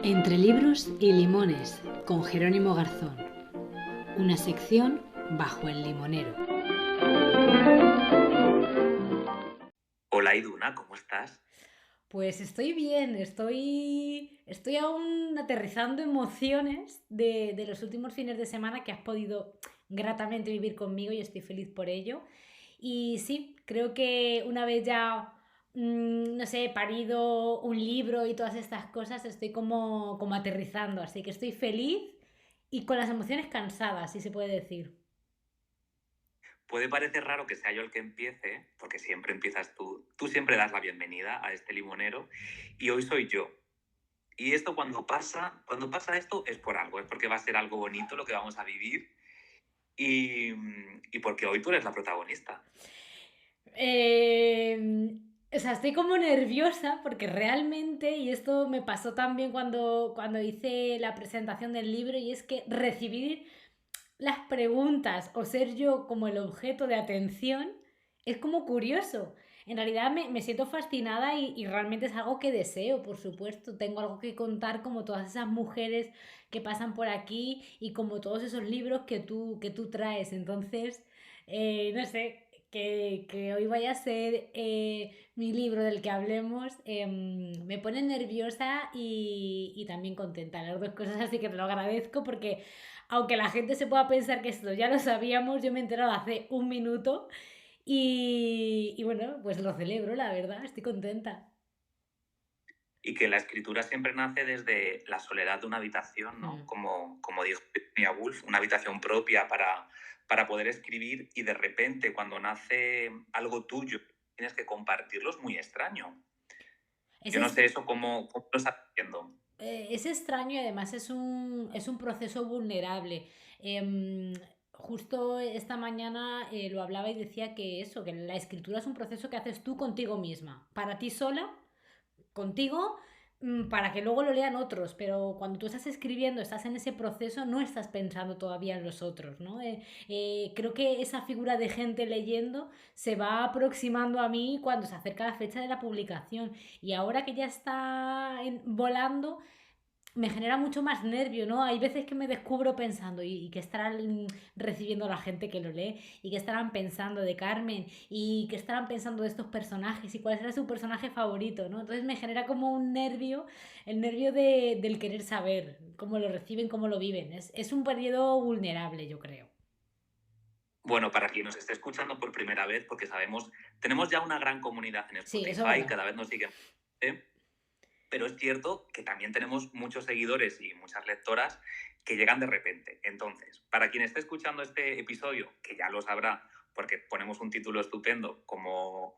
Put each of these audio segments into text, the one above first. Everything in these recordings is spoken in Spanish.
Entre libros y limones, con Jerónimo Garzón. Una sección bajo el limonero. Hola Iduna, ¿cómo estás? Pues estoy bien, estoy aún aterrizando emociones de los últimos fines de semana que has podido gratamente vivir conmigo y estoy feliz por ello. Y sí, creo que una vez ya, no sé, parido un libro y todas estas cosas, estoy como aterrizando, así que estoy feliz y con las emociones cansadas, si se puede decir. Puede parecer raro que sea yo el que empiece, porque siempre empiezas tú. Tú siempre das la bienvenida a este limonero y hoy soy yo. Y esto cuando pasa esto es por algo, es porque va a ser algo bonito lo que vamos a vivir y porque hoy tú eres la protagonista. O sea, estoy como nerviosa porque realmente, y esto me pasó también cuando hice la presentación del libro, y es que recibir las preguntas o ser yo como el objeto de atención es como curioso. En realidad me siento fascinada y realmente es algo que deseo, por supuesto. Tengo algo que contar como todas esas mujeres que pasan por aquí y como todos esos libros que tú traes. Entonces, no sé, que hoy vaya a ser mi libro del que hablemos, me pone nerviosa y también contenta. Las dos cosas, así que te lo agradezco porque aunque la gente se pueda pensar que esto ya lo sabíamos, yo me he enterado hace un minuto y bueno, pues lo celebro, la verdad, estoy contenta. Y que la escritura siempre nace desde la soledad de una habitación, ¿no? Hmm. Como dijo Virginia Woolf, una habitación propia para poder escribir y de repente cuando nace algo tuyo tienes que compartirlo, es muy extraño. Es, Yo no es, sé eso cómo lo estás haciendo. es extraño y además es un proceso vulnerable. Justo esta mañana lo hablaba y decía que eso, que la escritura es un proceso que haces tú contigo misma, para ti sola, contigo, para que luego lo lean otros, pero cuando tú estás escribiendo, estás en ese proceso, no estás pensando todavía en los otros, ¿no? Creo que esa figura de gente leyendo se va aproximando a mí cuando se acerca la fecha de la publicación y ahora que ya está volando, me genera mucho más nervio, ¿no? Hay veces que me descubro pensando, ¿y qué estarán recibiendo la gente que lo lee? ¿Y qué estarán pensando de Carmen? ¿Y qué estarán pensando de estos personajes? ¿Y cuál será su personaje favorito, ¿no? Entonces me genera como un nervio, el nervio del querer saber cómo lo reciben, cómo lo viven. Es un periodo vulnerable, yo creo. Bueno, para quien nos esté escuchando por primera vez, porque sabemos, tenemos ya una gran comunidad en Sí, eso es Spotify, verdad. cada vez nos siguen más gente, pero es cierto que también tenemos muchos seguidores y muchas lectoras que llegan de repente. Entonces, para quien esté escuchando este episodio, que ya lo sabrá, porque ponemos un título estupendo como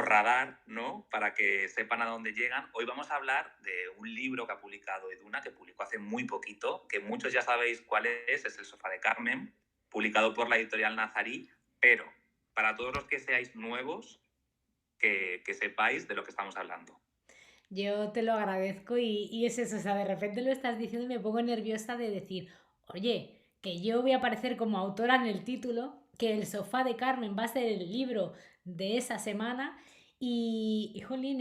radar, ¿no? Para que sepan a dónde llegan. Hoy vamos a hablar de un libro que ha publicado Eduna, que publicó hace muy poquito, que muchos ya sabéis cuál es El sofá de Carmen, publicado por la editorial Nazarí, pero para todos los que seáis nuevos, que sepáis de lo que estamos hablando. Yo te lo agradezco y es eso, o sea, de repente lo estás diciendo y me pongo nerviosa de decir, oye, que yo voy a aparecer como autora en el título, que El sofá de Carmen va a ser el libro de esa semana y jolín,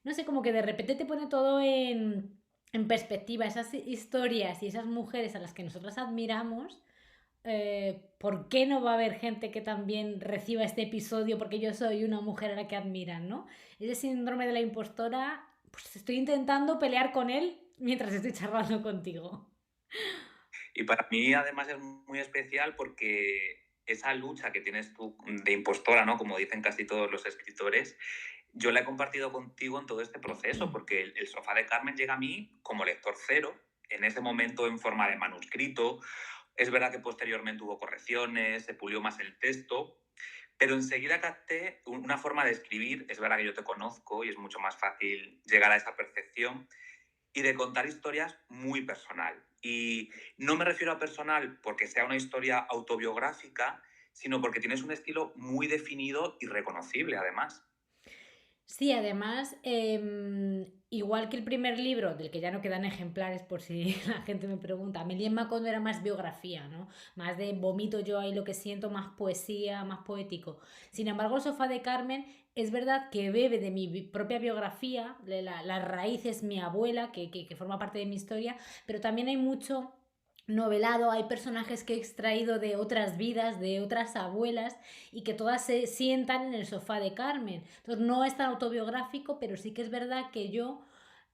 no sé, como que de repente te pone todo en perspectiva, esas historias y esas mujeres a las que nosotros admiramos. ¿Por qué no va a haber gente que también reciba este episodio porque yo soy una mujer a la que admiran, ¿no? Ese síndrome de la impostora, pues estoy intentando pelear con él mientras estoy charlando contigo. Y para mí además es muy especial porque esa lucha que tienes tú de impostora, ¿no? Como dicen casi todos los escritores, yo la he compartido contigo en todo este proceso, porque el sofá de Carmen llega a mí como lector cero, en ese momento en forma de manuscrito. Es verdad que posteriormente hubo correcciones, se pulió más el texto, pero enseguida capté una forma de escribir. Es verdad que yo te conozco y es mucho más fácil llegar a esa percepción y de contar historias muy personal. Y no me refiero a personal porque sea una historia autobiográfica, sino porque tienes un estilo muy definido y reconocible, además. Sí, además, igual que el primer libro, del que ya no quedan ejemplares por si la gente me pregunta, Amelie Macondo era más biografía, ¿no? Más de vomito yo ahí lo que siento, más poesía, más poético. Sin embargo, el Sofá de Carmen es verdad que bebe de mi propia biografía, de la raíz es mi abuela, que forma parte de mi historia, pero también hay mucho novelado, hay personajes que he extraído de otras vidas, de otras abuelas, y que todas se sientan en el Sofá de Carmen. Entonces no es tan autobiográfico, pero sí que es verdad que yo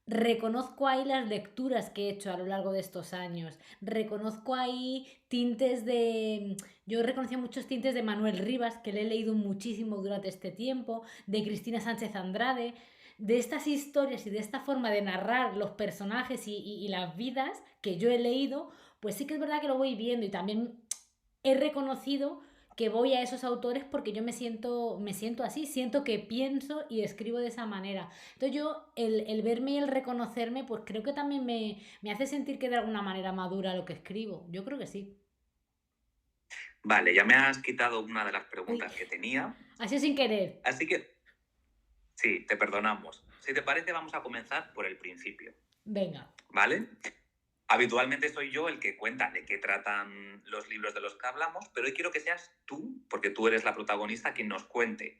reconozco ahí las lecturas que he hecho a lo largo de estos años. Reconozco ahí tintes de... Yo reconocía muchos tintes de Manuel Rivas, que le he leído muchísimo durante este tiempo, de Cristina Sánchez Andrade, de estas historias y de esta forma de narrar los personajes y las vidas que yo he leído, pues sí que es verdad que lo voy viendo y también he reconocido que voy a esos autores porque yo me siento así, siento que pienso y escribo de esa manera. Entonces yo, el verme y el reconocerme, pues creo que también me hace sentir que de alguna manera madura lo que escribo. Yo creo que sí. Vale, ya me has quitado una de las Uy, preguntas que tenía, ha sido sin querer. así que sí, te perdonamos. Si te parece, vamos a comenzar por el principio, Venga. ¿vale? Habitualmente soy yo el que cuenta de qué tratan los libros de los que hablamos, pero hoy quiero que seas tú, porque tú eres la protagonista, quien nos cuente,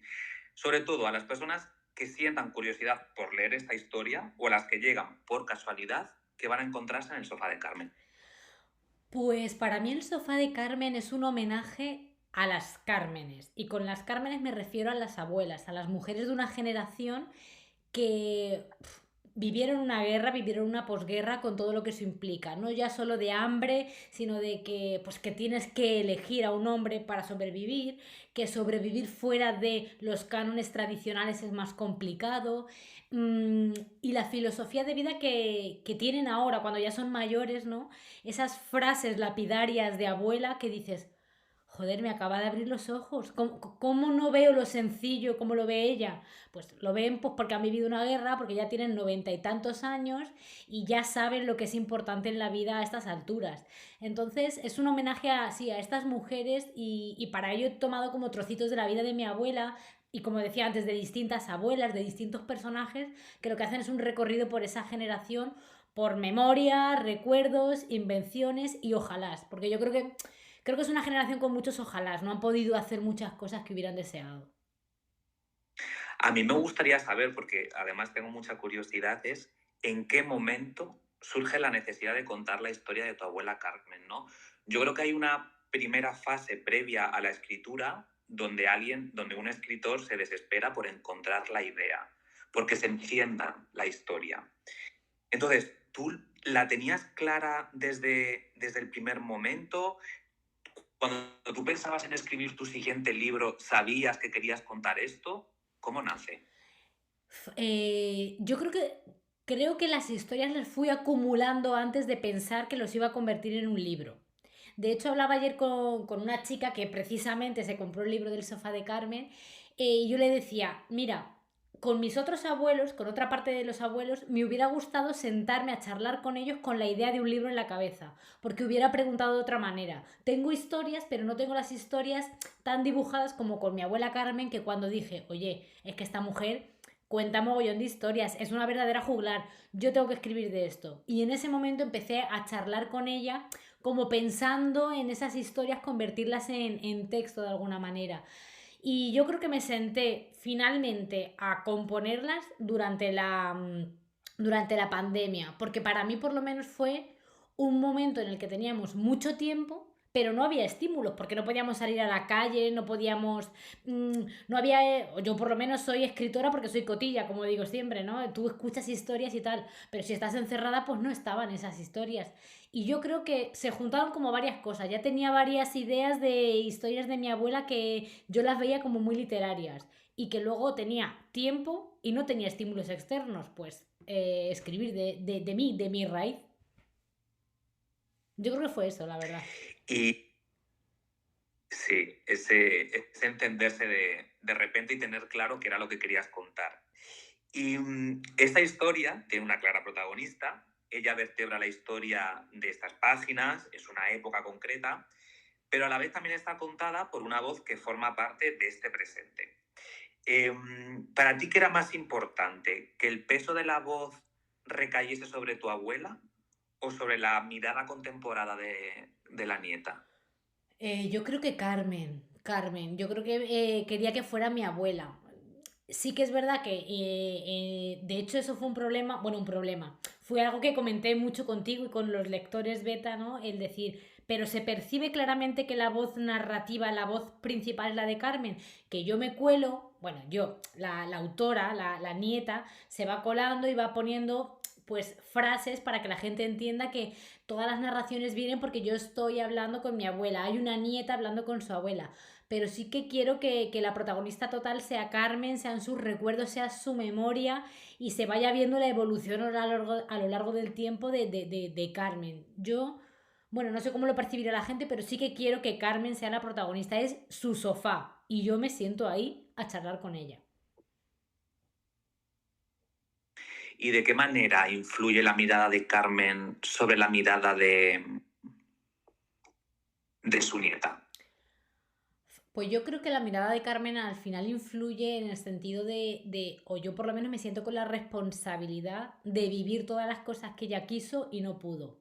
sobre todo a las personas que sientan curiosidad por leer esta historia o a las que llegan por casualidad que van a encontrarse en el Sofá de Carmen. Pues para mí el Sofá de Carmen es un homenaje a las Cármenes. Y con las Cármenes me refiero a las abuelas, a las mujeres de una generación que vivieron una guerra, vivieron una posguerra con todo lo que eso implica, no ya solo de hambre, sino de que pues que tienes que elegir a un hombre para sobrevivir, que sobrevivir fuera de los cánones tradicionales es más complicado, y la filosofía de vida que tienen ahora cuando ya son mayores, ¿no? Esas frases lapidarias de abuela que dices, joder, me acaba de abrir los ojos. ¿Cómo no veo lo sencillo como lo ve ella? Pues lo ven pues, porque han vivido una guerra, porque ya tienen 90 y tantos años y ya saben lo que es importante en la vida a estas alturas. Entonces es un homenaje a, sí, a estas mujeres y para ello he tomado como trocitos de la vida de mi abuela y como decía antes, de distintas abuelas, de distintos personajes, que lo que hacen es un recorrido por esa generación, por memoria, recuerdos, invenciones y ojalás, porque yo creo que es una generación con muchos ojalás, no han podido hacer muchas cosas que hubieran deseado. A mí me gustaría saber, porque además tengo mucha curiosidad, es en qué momento surge la necesidad de contar la historia de tu abuela Carmen, ¿no? Yo creo que hay una primera fase previa a la escritura donde un escritor se desespera por encontrar la idea, porque se encienda la historia. Entonces, ¿tú la tenías clara desde el primer momento? Cuando tú pensabas en escribir tu siguiente libro, ¿sabías que querías contar esto? ¿Cómo nace? Yo creo que las historias las fui acumulando antes de pensar que los iba a convertir en un libro. De hecho, hablaba ayer con una chica que precisamente se compró el libro del Sofá de Carmen, y yo le decía, mira, con mis otros abuelos, con otra parte de los abuelos, me hubiera gustado sentarme a charlar con ellos con la idea de un libro en la cabeza, porque hubiera preguntado de otra manera. Tengo historias, pero no tengo las historias tan dibujadas como con mi abuela Carmen, que cuando dije, oye, es que esta mujer cuenta mogollón de historias, es una verdadera juglar, yo tengo que escribir de esto. Y en ese momento empecé a charlar con ella como pensando en esas historias, convertirlas en texto de alguna manera. Y yo creo que me senté finalmente a componerlas durante la pandemia, porque para mí por lo menos fue un momento en el que teníamos mucho tiempo, pero no había estímulos, porque no podíamos salir a la calle, no podíamos, no había, yo por lo menos soy escritora porque soy cotilla, como digo siempre, ¿no? Tú escuchas historias y tal, pero si estás encerrada, pues no estaban esas historias. Y yo creo que se juntaron como varias cosas. Ya tenía varias ideas de historias de mi abuela que yo las veía como muy literarias y que luego tenía tiempo y no tenía estímulos externos, pues escribir de mí, de mi raíz. Yo creo que fue eso, la verdad. Y sí, ese entenderse de repente y tener claro qué era lo que querías contar. Y esta historia tiene una clara protagonista. Ella vertebra la historia de estas páginas, es una época concreta, pero a la vez también está contada por una voz que forma parte de este presente. ¿Para ti qué era más importante? ¿Que el peso de la voz recayese sobre tu abuela o sobre la mirada contemporánea de la nieta? Yo creo que Carmen, yo creo que quería que fuera mi abuela. Sí que es verdad que, de hecho, eso fue un problema, bueno, un problema. Fue algo que comenté mucho contigo y con los lectores beta, ¿no? El decir, pero se percibe claramente que la voz narrativa, la voz principal es la de Carmen, que yo me cuelo, bueno, yo, la autora, la nieta, se va colando y va poniendo pues frases para que la gente entienda que todas las narraciones vienen porque yo estoy hablando con mi abuela, hay una nieta hablando con su abuela, pero sí que quiero que la protagonista total sea Carmen, sean sus recuerdos, sea su memoria y se vaya viendo la evolución a lo largo del tiempo de Carmen. Yo, bueno, no sé cómo lo percibirá la gente, pero sí que quiero que Carmen sea la protagonista, es su sofá y yo me siento ahí a charlar con ella. ¿Y de qué manera influye la mirada de Carmen sobre la mirada de su nieta? Pues yo creo que la mirada de Carmen al final influye en el sentido o yo por lo menos me siento con la responsabilidad de vivir todas las cosas que ella quiso y no pudo.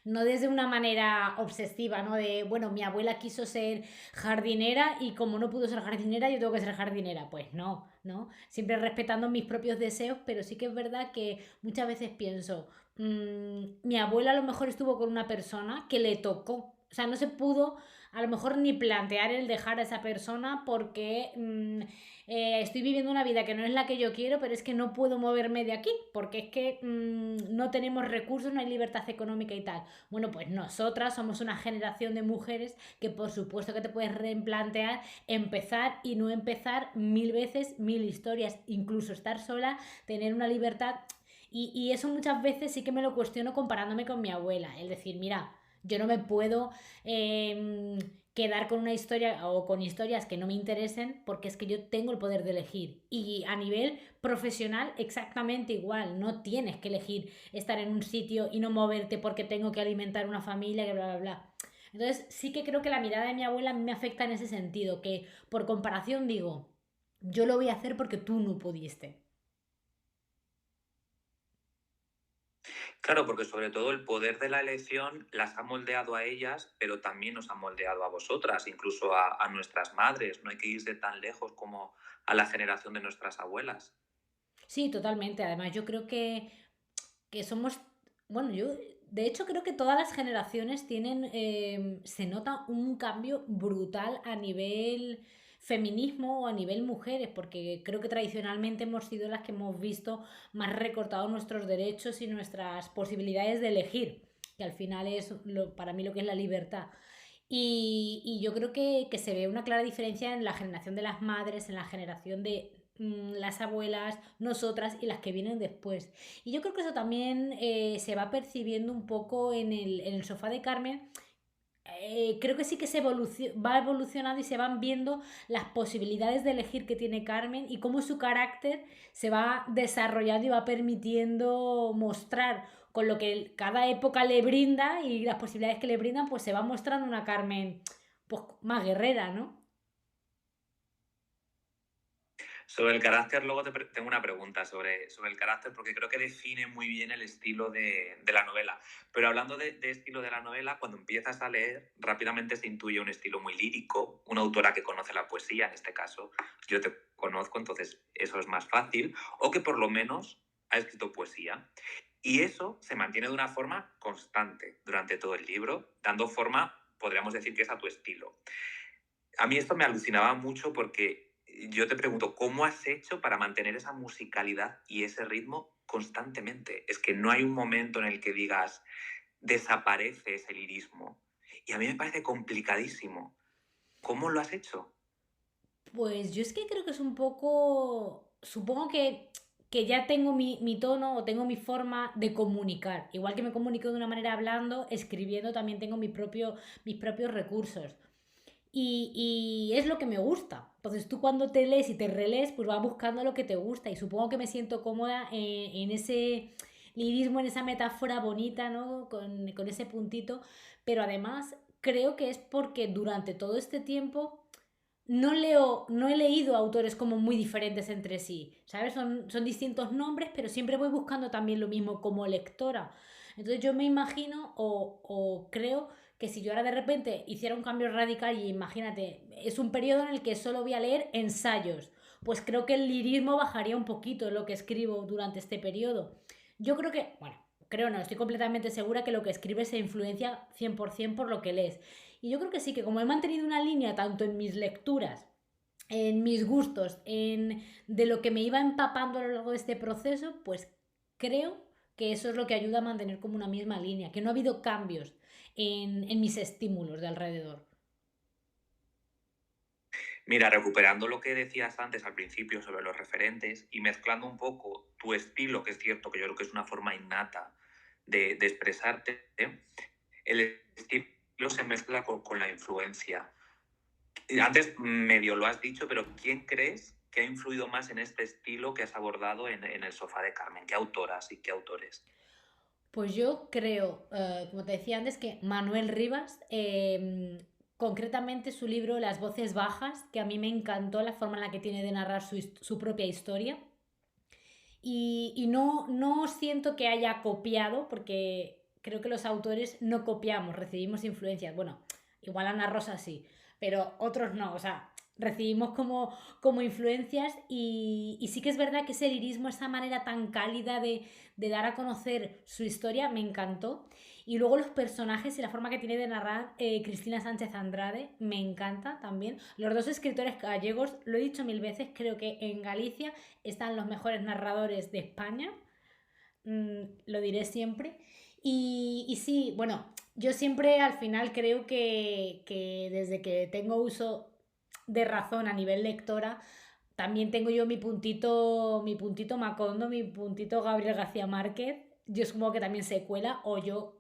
No desde una manera obsesiva, ¿no? De, bueno, mi abuela quiso ser jardinera y como no pudo ser jardinera, yo tengo que ser jardinera. Pues no, ¿no? Siempre respetando mis propios deseos, pero sí que es verdad que muchas veces pienso, mi abuela a lo mejor estuvo con una persona que le tocó. O sea, no se pudo a lo mejor ni plantear el dejar a esa persona porque estoy viviendo una vida que no es la que yo quiero, pero es que no puedo moverme de aquí, porque es que no tenemos recursos, no hay libertad económica y tal. Bueno, pues nosotras somos una generación de mujeres que por supuesto que te puedes replantear empezar y no empezar mil veces, mil historias, incluso estar sola, tener una libertad. Y eso muchas veces sí que me lo cuestiono comparándome con mi abuela. Es decir, mira, yo no me puedo quedar con una historia o con historias que no me interesen porque es que yo tengo el poder de elegir. Y a nivel profesional exactamente igual. No tienes que elegir estar en un sitio y no moverte porque tengo que alimentar una familia, que bla, bla, bla. Entonces sí que creo que la mirada de mi abuela me afecta en ese sentido, que por comparación digo, yo lo voy a hacer porque tú no pudiste. Claro, porque sobre todo el poder de la elección las ha moldeado a ellas, pero también nos ha moldeado a vosotras, incluso a nuestras madres. No hay que irse tan lejos como a la generación de nuestras abuelas. Sí, totalmente. Además, yo creo que somos, bueno, yo de hecho creo que todas las generaciones tienen, se nota un cambio brutal a nivel feminismo o a nivel mujeres, porque creo que tradicionalmente hemos sido las que hemos visto más recortados nuestros derechos y nuestras posibilidades de elegir, que al final es para mí lo que es la libertad. Y yo creo que se ve una clara diferencia en la generación de las madres, en la generación de las abuelas, nosotras y las que vienen después. Y yo creo que eso también se va percibiendo un poco en el sofá de Carmen. Creo que sí que va evolucionando y se van viendo las posibilidades de elegir que tiene Carmen y cómo su carácter se va desarrollando y va permitiendo mostrar con lo que cada época le brinda y las posibilidades que le brindan, pues se va mostrando una Carmen pues, más guerrera, ¿no? Sobre el carácter, luego tengo una pregunta sobre el carácter, porque creo que define muy bien el estilo de la novela. Pero hablando de estilo de la novela, cuando empiezas a leer, rápidamente se intuye un estilo muy lírico, una autora que conoce la poesía, en este caso yo te conozco, entonces eso es más fácil, o que por lo menos ha escrito poesía. Y eso se mantiene de una forma constante durante todo el libro, dando forma, podríamos decir que es a tu estilo. A mí esto me alucinaba mucho porque yo te pregunto, ¿cómo has hecho para mantener esa musicalidad y ese ritmo constantemente? Es que no hay un momento en el que digas, desaparece ese lirismo. Y a mí me parece complicadísimo. ¿Cómo lo has hecho? Pues yo es que creo que es un poco, supongo que ya tengo mi tono o tengo mi forma de comunicar. Igual que me comunico de una manera hablando, escribiendo también tengo mis propios recursos. Y es lo que me gusta. Entonces tú cuando te lees y te relees, pues vas buscando lo que te gusta. Y supongo que me siento cómoda en ese lirismo, en esa metáfora bonita, ¿no? Con ese puntito. Pero además creo que es porque durante todo este tiempo no he leído autores como muy diferentes entre sí, ¿sabes? Son distintos nombres, pero siempre voy buscando también lo mismo como lectora. Entonces yo me imagino o creo que si yo ahora de repente hiciera un cambio radical y imagínate, es un periodo en el que solo voy a leer ensayos, pues creo que el lirismo bajaría un poquito en lo que escribo durante este periodo. Yo creo que, bueno, creo no, estoy completamente segura que lo que escribes se influencia 100% por lo que lees. Y yo creo que sí, que como he mantenido una línea tanto en mis lecturas, en mis gustos, en de lo que me iba empapando a lo largo de este proceso, pues creo que eso es lo que ayuda a mantener como una misma línea, que no ha habido cambios en mis estímulos de alrededor. Mira, recuperando lo que decías antes al principio sobre los referentes y mezclando un poco tu estilo, que es cierto que yo creo que es una forma innata de expresarte, el estilo se mezcla con la influencia. Antes medio lo has dicho, pero ¿quién crees que ha influido más en este estilo que has abordado en el sofá de Carmen? ¿Qué autoras y qué autores? Pues yo creo, como te decía antes, que Manuel Rivas, concretamente su libro Las voces bajas, que a mí me encantó la forma en la que tiene de narrar su propia historia. Y no siento que haya copiado, porque creo que los autores no copiamos, recibimos influencias. Bueno, igual Ana Rosa sí, pero otros no. O sea, recibimos como influencias y sí que es verdad que ese lirismo, esa manera tan cálida de dar a conocer su historia, me encantó. Y luego los personajes y la forma que tiene de narrar Cristina Sánchez Andrade, me encanta también. Los dos escritores gallegos, lo he dicho mil veces, creo que en Galicia están los mejores narradores de España, lo diré siempre. Y sí, bueno, yo siempre al final creo que desde que tengo uso de razón a nivel lectora, también tengo yo mi puntito Macondo, mi puntito Gabriel García Márquez. Yo supongo que también se cuela, o yo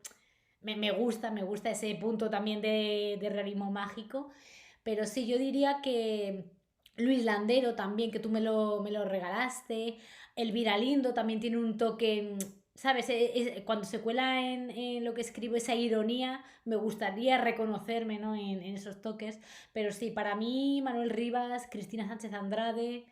me gusta ese punto también de realismo mágico. Pero sí, yo diría que Luis Landero también, que tú me lo regalaste. Elvira Lindo también tiene un toque, ¿sabes? Cuando se cuela en lo que escribo esa ironía, me gustaría reconocerme, ¿no? en esos toques. Pero sí, para mí, Manuel Rivas, Cristina Sánchez Andrade,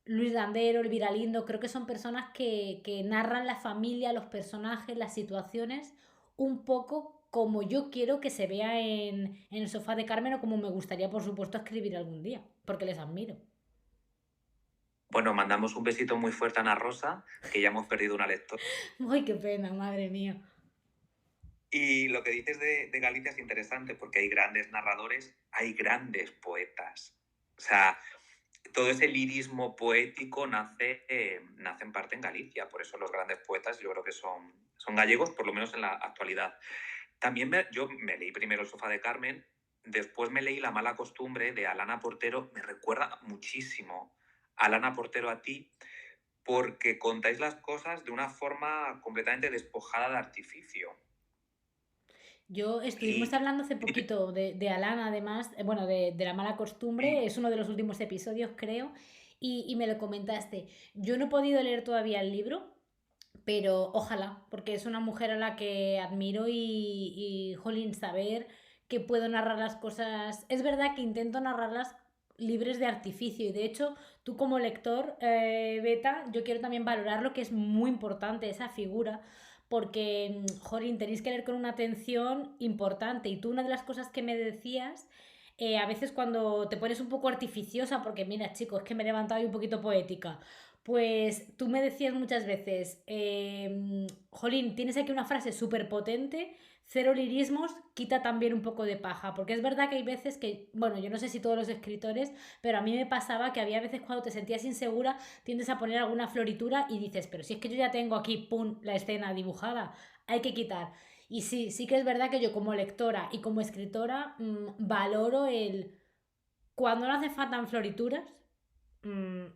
Luis Landero, Elvira Lindo, creo que son personas que narran la familia, los personajes, las situaciones, un poco como yo quiero que se vea en el sofá de Carmen o como me gustaría, por supuesto, escribir algún día, porque les admiro. Bueno, mandamos un besito muy fuerte a Ana Rosa, que ya hemos perdido una lectora. Ay, qué pena, madre mía. Y lo que dices de Galicia es interesante porque hay grandes narradores, hay grandes poetas. O sea, todo ese lirismo poético nace en parte en Galicia, por eso los grandes poetas yo creo que son gallegos, por lo menos en la actualidad. También yo me leí primero El sofá de Carmen, después me leí La mala costumbre de Alana Portero, me recuerda muchísimo a Alana Portero a ti, porque contáis las cosas de una forma completamente despojada de artificio. Yo estuvimos Y, hablando hace poquito de Alana, además, bueno, de la mala costumbre, y es uno de los últimos episodios, creo, y me lo comentaste. Yo no he podido leer todavía el libro, pero ojalá, porque es una mujer a la que admiro jolín, saber que puedo narrar las cosas. Es verdad que intento narrarlas libres de artificio y de hecho tú como lector, Beta, yo quiero también valorar lo que es muy importante, esa figura, porque, jolín, tenéis que leer con una atención importante y tú una de las cosas que me decías a veces cuando te pones un poco artificiosa, porque mira, chicos, es que me he levantado y un poquito poética. Pues tú me decías muchas veces, Jolín, tienes aquí una frase súper potente, cero lirismos, quita también un poco de paja, porque es verdad que hay veces que, bueno, yo no sé si todos los escritores, pero a mí me pasaba que había veces cuando te sentías insegura, tiendes a poner alguna floritura y dices, pero si es que yo ya tengo aquí, pum, la escena dibujada, hay que quitar. Y sí, sí que es verdad que yo como lectora y como escritora valoro el... Cuando no hace falta florituras,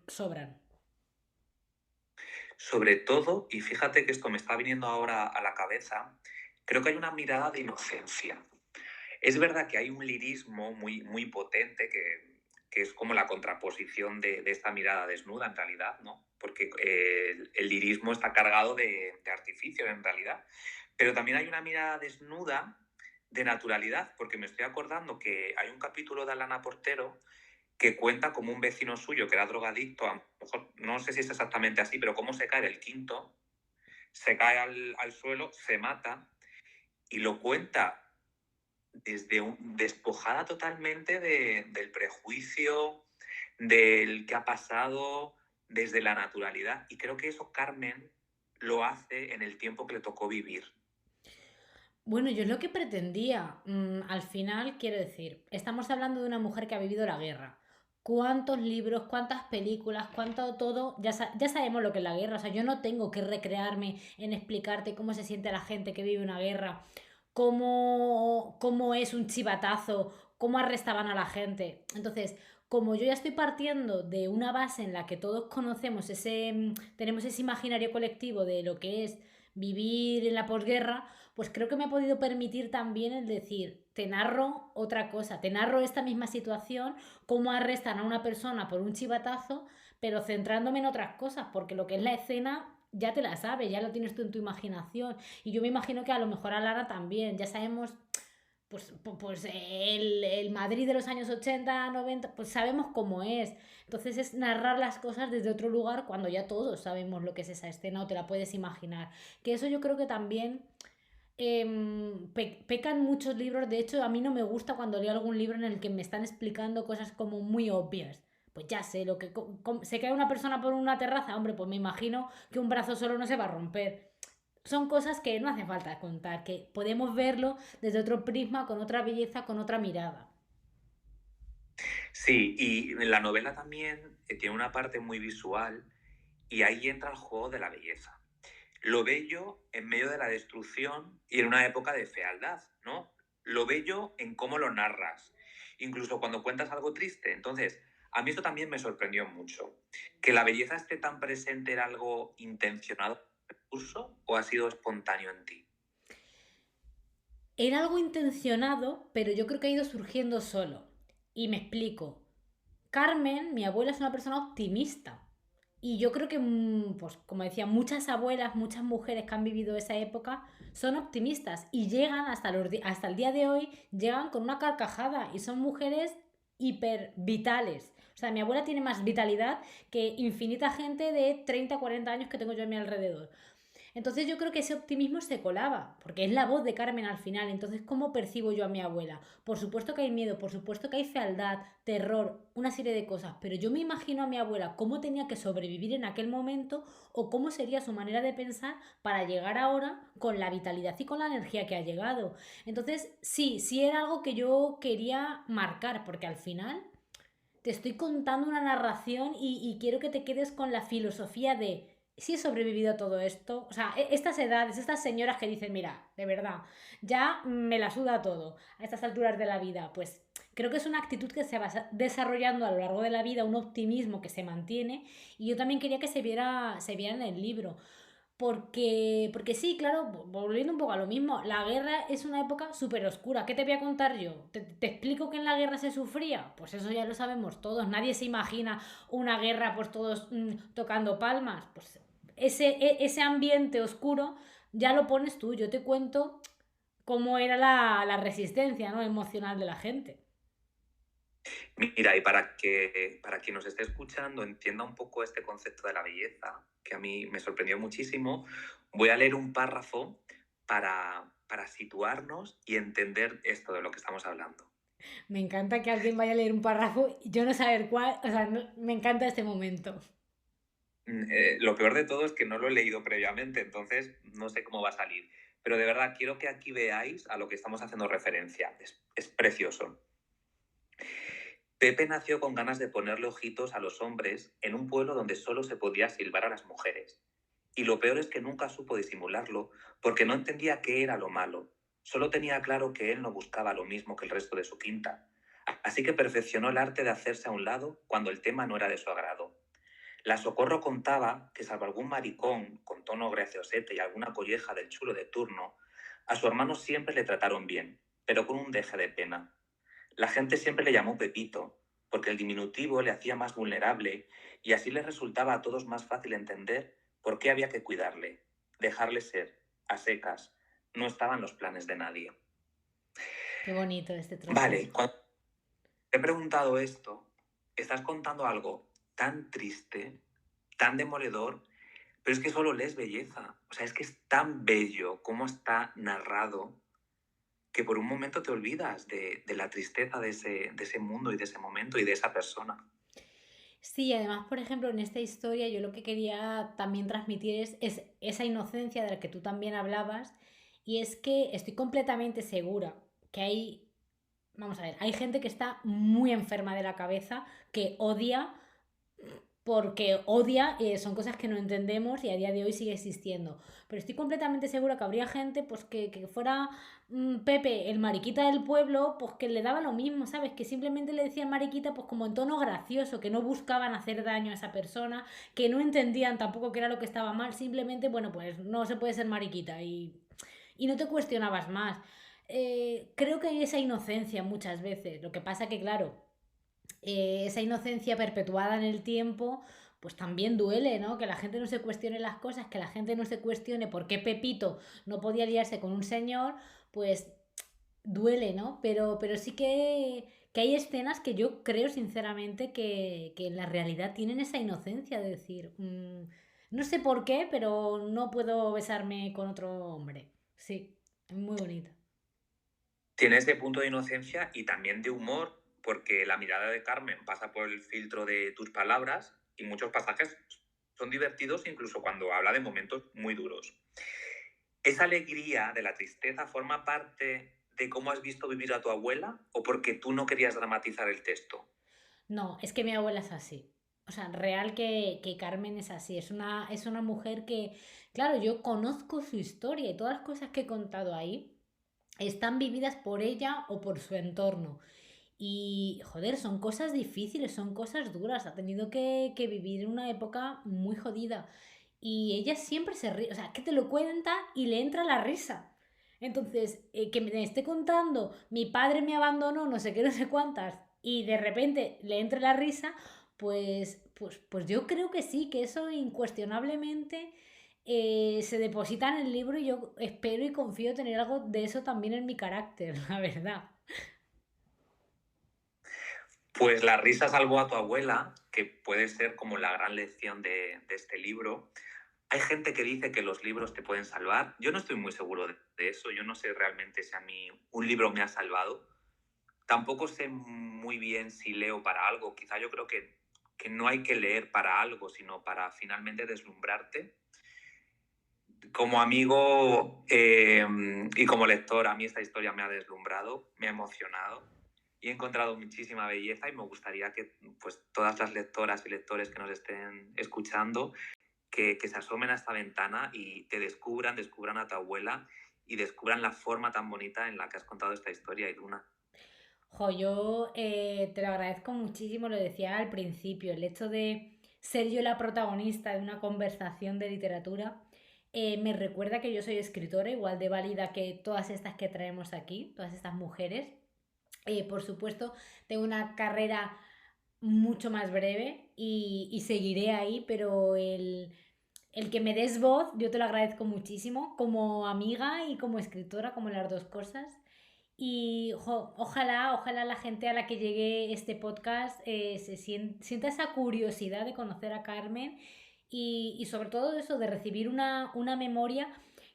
sobran. sobre todo, y fíjate que esto me está viniendo ahora a la cabeza, creo que hay una mirada de inocencia. Es verdad que hay un lirismo muy, muy potente que es como la contraposición de esta mirada desnuda en realidad, ¿no? Porque el lirismo está cargado de artificio en realidad. Pero también hay una mirada desnuda de naturalidad, porque me estoy acordando que hay un capítulo de Alana Portero que cuenta como un vecino suyo que era drogadicto, a lo mejor, no sé si es exactamente así, pero cómo se cae el quinto, se cae al suelo, se mata, y lo cuenta despojada totalmente del prejuicio, del que ha pasado, desde la naturalidad. Y creo que eso Carmen lo hace en el tiempo que le tocó vivir. Bueno, yo es lo que pretendía. Al final, quiero decir, estamos hablando de una mujer que ha vivido la guerra. ¿Cuántos libros, cuántas películas, cuánto todo? Ya sabemos lo que es la guerra. O sea, yo no tengo que recrearme en explicarte cómo se siente la gente que vive una guerra, cómo es un chivatazo, cómo arrestaban a la gente. Entonces, como yo ya estoy partiendo de una base en la que todos conocemos tenemos ese imaginario colectivo de lo que es vivir en la posguerra, pues creo que me ha podido permitir también el decir, te narro otra cosa, te narro esta misma situación, cómo arrestan a una persona por un chivatazo, pero centrándome en otras cosas, porque lo que es la escena ya te la sabes, ya lo tienes tú en tu imaginación. Y yo me imagino que a lo mejor a Lara también, ya sabemos pues el Madrid de los años 80 90 pues sabemos cómo es. Entonces es narrar las cosas desde otro lugar cuando ya todos sabemos lo que es esa escena o te la puedes imaginar. Que eso yo creo que también pecan muchos libros. De hecho, a mí no me gusta cuando leo algún libro en el que me están explicando cosas como muy obvias. Pues ya sé, se cae una persona por una terraza, hombre, pues me imagino que un brazo solo no se va a romper. Son cosas que no hace falta contar, que podemos verlo desde otro prisma, con otra belleza, con otra mirada. Sí, y la novela también tiene una parte muy visual y ahí entra el juego de la belleza. Lo bello en medio de la destrucción y en una época de fealdad, ¿no? Lo bello en cómo lo narras, incluso cuando cuentas algo triste. Entonces, a mí eso también me sorprendió mucho. ¿Que la belleza esté tan presente era algo intencionado en el curso o ha sido espontáneo en ti? Era algo intencionado, pero yo creo que ha ido surgiendo solo. Y me explico. Carmen, mi abuela, es una persona optimista. Y yo creo que, pues como decía, muchas abuelas, muchas mujeres que han vivido esa época son optimistas y llegan hasta el día de hoy, llegan con una carcajada y son mujeres hiper vitales. O sea, mi abuela tiene más vitalidad que infinita gente de 30, 40 años que tengo yo a mi alrededor. Entonces yo creo que ese optimismo se colaba, porque es la voz de Carmen al final. Entonces, ¿cómo percibo yo a mi abuela? Por supuesto que hay miedo, por supuesto que hay fealdad, terror, una serie de cosas, pero yo me imagino a mi abuela cómo tenía que sobrevivir en aquel momento o cómo sería su manera de pensar para llegar ahora con la vitalidad y con la energía que ha llegado. Entonces, sí era algo que yo quería marcar, porque al final te estoy contando una narración y quiero que te quedes con la filosofía de si he sobrevivido a todo esto. O sea, estas edades, estas señoras que dicen, mira, de verdad, ya me la suda todo a estas alturas de la vida, pues creo que es una actitud que se va desarrollando a lo largo de la vida, un optimismo que se mantiene y yo también quería que se viera en el libro. Porque sí, claro, volviendo un poco a lo mismo, la guerra es una época súper oscura. ¿Qué te voy a contar yo? ¿Te explico que en la guerra se sufría? Pues eso ya lo sabemos todos. Nadie se imagina una guerra pues todos tocando palmas. Pues ese ambiente oscuro ya lo pones tú. Yo te cuento cómo era la resistencia, ¿no?, emocional de la gente. Mira, y para quien nos esté escuchando entienda un poco este concepto de la belleza, que a mí me sorprendió muchísimo, voy a leer un párrafo para situarnos y entender esto de lo que estamos hablando. Me encanta que alguien vaya a leer un párrafo y yo no saber cuál. O sea, me encanta este momento. Lo peor de todo es que no lo he leído previamente, entonces no sé cómo va a salir. Pero de verdad quiero que aquí veáis a lo que estamos haciendo referencia. Es precioso. Pepe nació con ganas de ponerle ojitos a los hombres en un pueblo donde solo se podía silbar a las mujeres. Y lo peor es que nunca supo disimularlo porque no entendía qué era lo malo. Solo tenía claro que él no buscaba lo mismo que el resto de su quinta. Así que perfeccionó el arte de hacerse a un lado cuando el tema no era de su agrado. La Socorro contaba que salvo algún maricón con tono graciosete y alguna colleja del chulo de turno, a su hermano siempre le trataron bien, pero con un deje de pena. La gente siempre le llamó Pepito, porque el diminutivo le hacía más vulnerable y así les resultaba a todos más fácil entender por qué había que cuidarle, dejarle ser, a secas. No estaban los planes de nadie. Qué bonito este trozo. Vale, cuando he preguntado esto, estás contando algo tan triste, tan demoledor, pero es que solo lees belleza. O sea, es que es tan bello cómo está narrado que por un momento te olvidas de la tristeza de ese mundo y de ese momento y de esa persona. Sí, además, por ejemplo, en esta historia yo lo que quería también transmitir es esa inocencia de la que tú también hablabas, y es que estoy completamente segura que vamos a ver, hay gente que está muy enferma de la cabeza, que odia porque odia, son cosas que no entendemos y a día de hoy sigue existiendo. Pero estoy completamente segura que habría gente pues que fuera Pepe, el mariquita del pueblo, pues que le daba lo mismo, ¿sabes? Que simplemente le decían mariquita pues como en tono gracioso, que no buscaban hacer daño a esa persona, que no entendían tampoco qué era lo que estaba mal, simplemente, bueno, pues no se puede ser mariquita y no te cuestionabas más. Creo que hay esa inocencia muchas veces. Lo que pasa que, claro, esa inocencia perpetuada en el tiempo, pues también duele, ¿no? Que la gente no se cuestione las cosas, que la gente no se cuestione por qué Pepito no podía liarse con un señor, pues duele, ¿no? Pero sí que hay escenas que yo creo sinceramente que en la realidad tienen esa inocencia de decir, no sé por qué, pero no puedo besarme con otro hombre. Sí, es muy bonita. Tiene ese punto de inocencia y también de humor, porque la mirada de Carmen pasa por el filtro de tus palabras y muchos pasajes son divertidos incluso cuando habla de momentos muy duros. ¿Esa alegría de la tristeza forma parte de cómo has visto vivir a tu abuela o porque tú no querías dramatizar el texto? No, es que mi abuela es así. O sea, real que Carmen es así. Es una mujer que, claro, yo conozco su historia y todas las cosas que he contado ahí están vividas por ella o por su entorno. Y, joder, son cosas difíciles, son cosas duras. Ha tenido que vivir una época muy jodida. Y ella siempre se ríe, o sea, que te lo cuenta y le entra la risa. Entonces, que me esté contando, mi padre me abandonó, no sé qué, no sé cuántas, y de repente le entre la risa, pues yo creo que sí, que eso incuestionablemente se deposita en el libro y yo espero y confío tener algo de eso también en mi carácter, la verdad. Pues la risa salvó a tu abuela, que puede ser como la gran lección de este libro. Hay gente que dice que los libros te pueden salvar. Yo no estoy muy seguro de eso. Yo no sé realmente si a mí un libro me ha salvado. Tampoco sé muy bien si leo para algo. Quizá yo creo que no hay que leer para algo, sino para finalmente deslumbrarte. Como amigo y como lector, a mí esta historia me ha deslumbrado, me ha emocionado y he encontrado muchísima belleza y me gustaría que pues, todas las lectoras y lectores que nos estén escuchando que se asomen a esta ventana y te descubran a tu abuela y descubran la forma tan bonita en la que has contado esta historia, Iruna. Jo, yo te lo agradezco muchísimo, lo decía al principio, el hecho de ser yo la protagonista de una conversación de literatura me recuerda que yo soy escritora, igual de válida que todas estas que traemos aquí, todas estas mujeres. Por supuesto, tengo una carrera mucho más breve y seguiré ahí, pero el que me des voz, yo te lo agradezco muchísimo como amiga y como escritora, como las dos cosas. Y ojalá la gente a la que llegue este podcast sienta esa curiosidad de conocer a Carmen y sobre todo eso, de recibir una memoria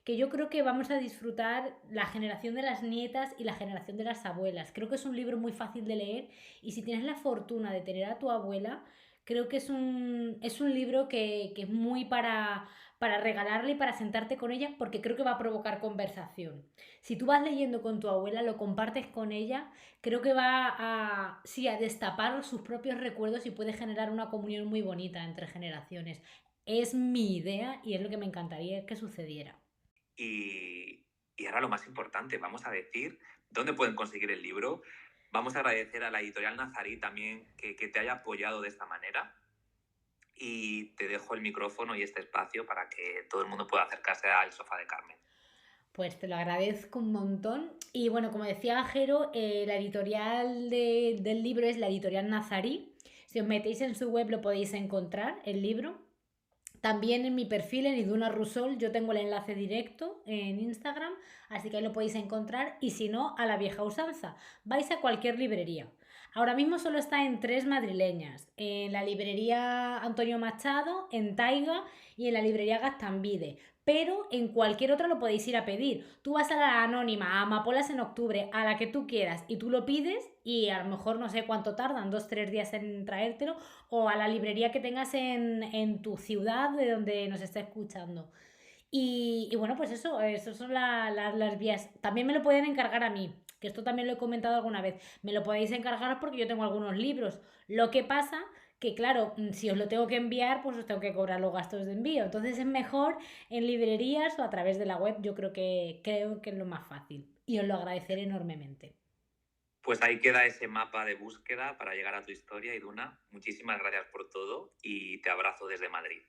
que yo creo que vamos a disfrutar la generación de las nietas y la generación de las abuelas. Creo que es un libro muy fácil de leer y si tienes la fortuna de tener a tu abuela, creo que es un libro que es muy para regalarle y para sentarte con ella porque creo que va a provocar conversación. Si tú vas leyendo con tu abuela, lo compartes con ella, creo que va sí, a destapar sus propios recuerdos y puede generar una comunión muy bonita entre generaciones. Es mi idea y es lo que me encantaría que sucediera. Y ahora lo más importante, vamos a decir dónde pueden conseguir el libro. Vamos a agradecer a la editorial Nazarí también que te haya apoyado de esta manera. Y te dejo el micrófono y este espacio para que todo el mundo pueda acercarse al sofá de Carmen. Pues te lo agradezco un montón. Y bueno, como decía Jero, la editorial del libro es la editorial Nazarí. Si os metéis en su web lo podéis encontrar, el libro. También en mi perfil, en Iduna Rusol, yo tengo el enlace directo en Instagram, así que ahí lo podéis encontrar. Y si no, a la vieja usanza, vais a cualquier librería. Ahora mismo solo está en 3 madrileñas, en la librería Antonio Machado, en Taiga y en la librería Gaztambide. Pero en cualquier otra lo podéis ir a pedir. Tú vas a la Anónima, a Amapolas en octubre, a la que tú quieras, y tú lo pides y a lo mejor no sé cuánto tardan, 2-3 días en traértelo, o a la librería que tengas en tu ciudad de donde nos está escuchando. Y bueno, pues eso son las vías. También me lo pueden encargar a mí, que esto también lo he comentado alguna vez. Me lo podéis encargar porque yo tengo algunos libros. Lo que pasa que, claro, si os lo tengo que enviar, pues os tengo que cobrar los gastos de envío. Entonces es mejor en librerías o a través de la web. Yo creo que es lo más fácil. Y os lo agradeceré enormemente. Pues ahí queda ese mapa de búsqueda para llegar a tu historia, Iduna. Muchísimas gracias por todo y te abrazo desde Madrid.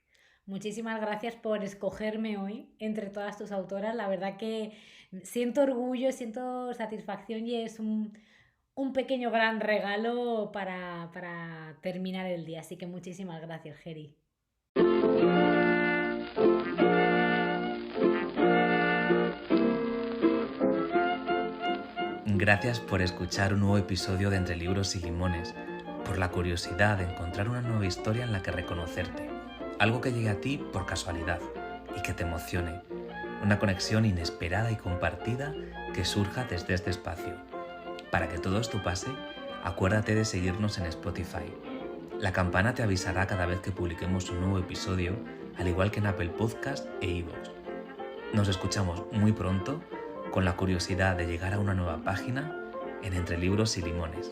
Muchísimas gracias por escogerme hoy entre todas tus autoras. La verdad que siento orgullo, siento satisfacción y es un pequeño gran regalo para terminar el día. Así que muchísimas gracias, Geri. Gracias por escuchar un nuevo episodio de Entre Libros y Limones, por la curiosidad de encontrar una nueva historia en la que reconocerte, algo que llegue a ti por casualidad y que te emocione, una conexión inesperada y compartida que surja desde este espacio. Para que todo esto pase, acuérdate de seguirnos en Spotify. La campana te avisará cada vez que publiquemos un nuevo episodio, al igual que en Apple Podcast e iVoox. Nos escuchamos muy pronto con la curiosidad de llegar a una nueva página en Entre Libros y Limones.